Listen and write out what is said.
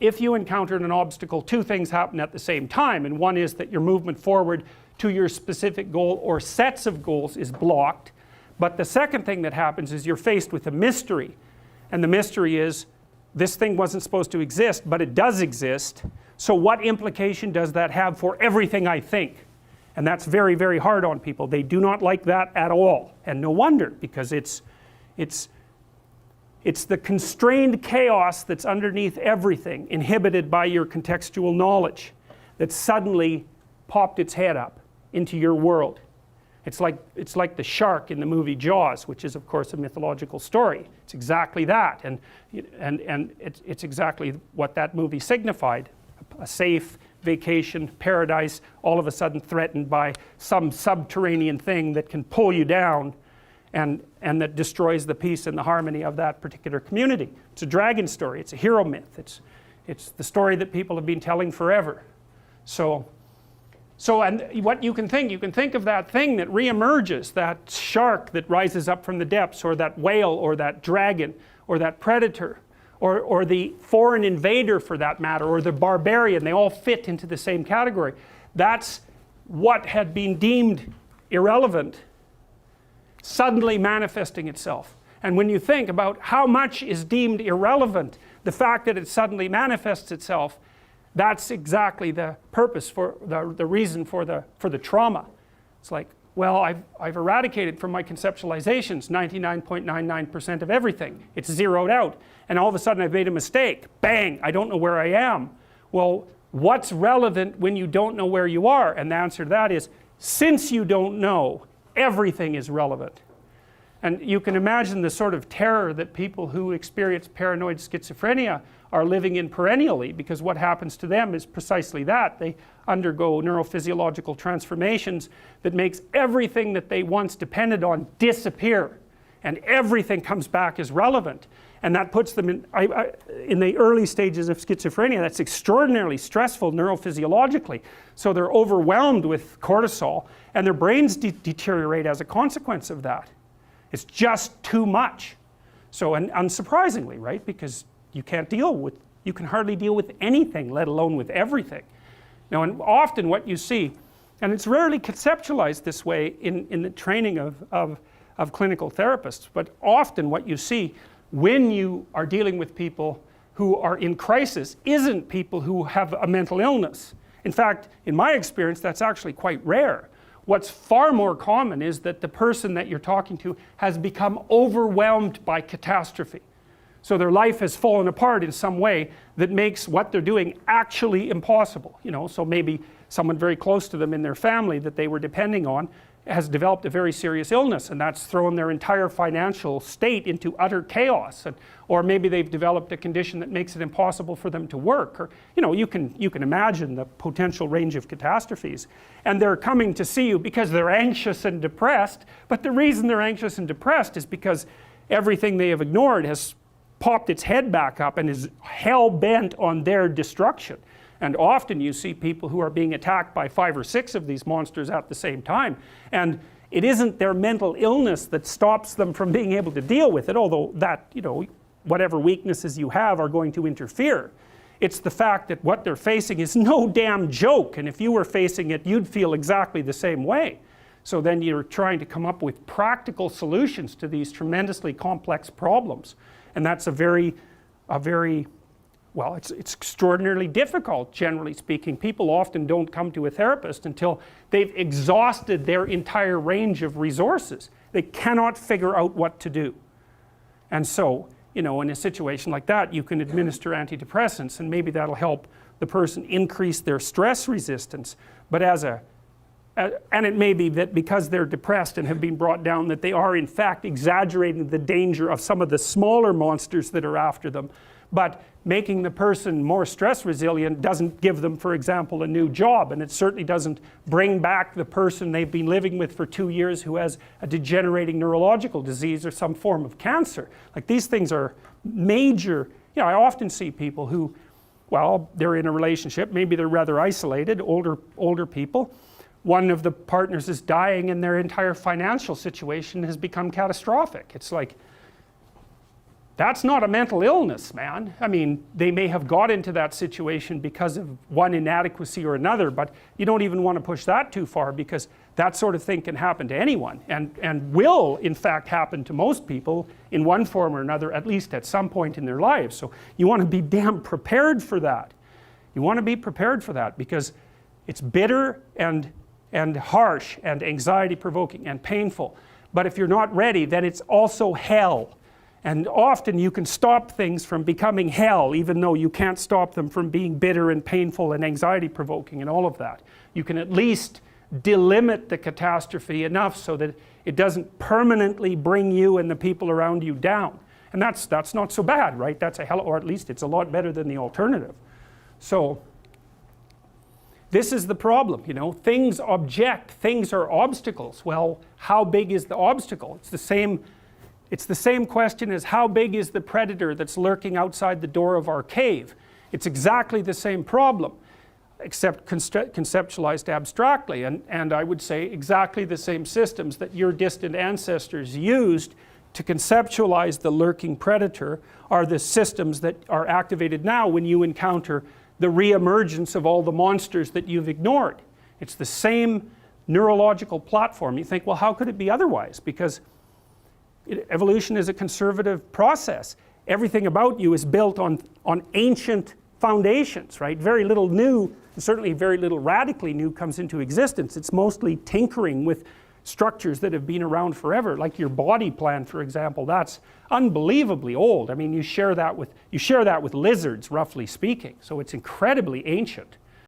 if you encountered an obstacle, two things happen at the same time, and one is that your movement forward to your specific goal or sets of goals is blocked. But the second thing that happens is you're faced with a mystery, and the mystery is this thing wasn't supposed to exist, but it does exist. So what implication does that have for everything I think? And that's very, very hard on people. They do not like that at all, and no wonder, because it's the constrained chaos that's underneath everything, inhibited by your contextual knowledge, that suddenly popped its head up into your world. It's like the shark in the movie Jaws, which is of course a mythological story. It's exactly that, and it's exactly what that movie signified. A safe vacation paradise, all of a sudden threatened by some subterranean thing that can pull you down and that destroys the peace and the harmony of that particular community. It's a dragon story, it's a hero myth, it's the story that people have been telling forever. So and what you can think of that thing that reemerges, that shark that rises up from the depths, or that whale, or that dragon, or that predator, or the foreign invader for that matter, or the barbarian. They all fit into the same category. That's what had been deemed irrelevant suddenly manifesting itself. And when you think about how much is deemed irrelevant, the fact that it suddenly manifests itself, that's exactly the purpose, for the reason for the trauma. It's like, well, I've eradicated from my conceptualizations 99.99% of everything. It's zeroed out. And all of a sudden I've made a mistake. Bang, I don't know where I am. Well, what's relevant when you don't know where you are? And the answer to that is, since you don't know, everything is relevant. And you can imagine the sort of terror that people who experience paranoid schizophrenia are living in perennially, because what happens to them is precisely that. They undergo neurophysiological transformations that makes everything that they once depended on disappear, and everything comes back as relevant. And that puts them in the early stages of schizophrenia. That's extraordinarily stressful neurophysiologically. So they're overwhelmed with cortisol, and their brains deteriorate as a consequence of that. It's just too much. So, and unsurprisingly, right, because you can hardly deal with anything, let alone with everything. Now, and often what you see, and it's rarely conceptualized this way in the training of clinical therapists, but often what you see when you are dealing with people who are in crisis isn't people who have a mental illness. In fact, in my experience, that's actually quite rare. What's far more common is that the person that you're talking to has become overwhelmed by catastrophe. So their life has fallen apart in some way that makes what they're doing actually impossible. You know, so maybe someone very close to them in their family that they were depending on has developed a very serious illness, and that's thrown their entire financial state into utter chaos. Or maybe they've developed a condition that makes it impossible for them to work. Or, you know, you can imagine the potential range of catastrophes. And they're coming to see you because they're anxious and depressed, but the reason they're anxious and depressed is because everything they have ignored has popped its head back up and is hell-bent on their destruction. And often you see people who are being attacked by 5 or 6 of these monsters at the same time. And it isn't their mental illness that stops them from being able to deal with it, although that, you know, whatever weaknesses you have are going to interfere. It's the fact that what they're facing is no damn joke, and if you were facing it, you'd feel exactly the same way. So then you're trying to come up with practical solutions to these tremendously complex problems. And that's well, it's extraordinarily difficult, generally speaking. People often don't come to a therapist until they've exhausted their entire range of resources. They cannot figure out what to do. And so, you know, in a situation like that, you can administer antidepressants, and maybe that'll help the person increase their stress resistance. But and it may be that because they're depressed and have been brought down, that they are in fact exaggerating the danger of some of the smaller monsters that are after them. But making the person more stress resilient doesn't give them, for example, a new job, and it certainly doesn't bring back the person they've been living with for 2 years who has a degenerating neurological disease or some form of cancer. Like, these things are major. You know, I often see people who, well, they're in a relationship, maybe they're rather isolated, older people. One of the partners is dying and their entire financial situation has become catastrophic. It's like, That's not a mental illness, man. I mean, they may have got into that situation because of one inadequacy or another, but you don't even want to push that too far, because that sort of thing can happen to anyone, and will in fact happen to most people in one form or another, at least at some point in their lives. So you want to be damn prepared for that. You want to be prepared for that, because it's bitter and harsh and anxiety provoking and painful. But if you're not ready, then it's also hell. And often you can stop things from becoming hell, even though you can't stop them from being bitter and painful and anxiety provoking and all of that. You can at least delimit the catastrophe enough so that it doesn't permanently bring you and the people around you down. And that's not so bad, right? That's a hell, or at least it's a lot better than the alternative. So this is the problem, you know. Things object, things are obstacles. Well, how big is the obstacle? It's the same question as how big is the predator that's lurking outside the door of our cave. It's exactly the same problem, except conceptualized abstractly, and I would say exactly the same systems that your distant ancestors used to conceptualize the lurking predator are the systems that are activated now when you encounter the re-emergence of all the monsters that you've ignored. It's the same neurological platform. You think, well, how could it be otherwise? Because evolution is a conservative process. Everything about you is built on ancient foundations, right? Very little new, and certainly very little radically new, comes into existence. It's mostly tinkering with structures that have been around forever, like your body plan, for example. That's unbelievably old. I mean, you share that with lizards, roughly speaking. So it's incredibly ancient.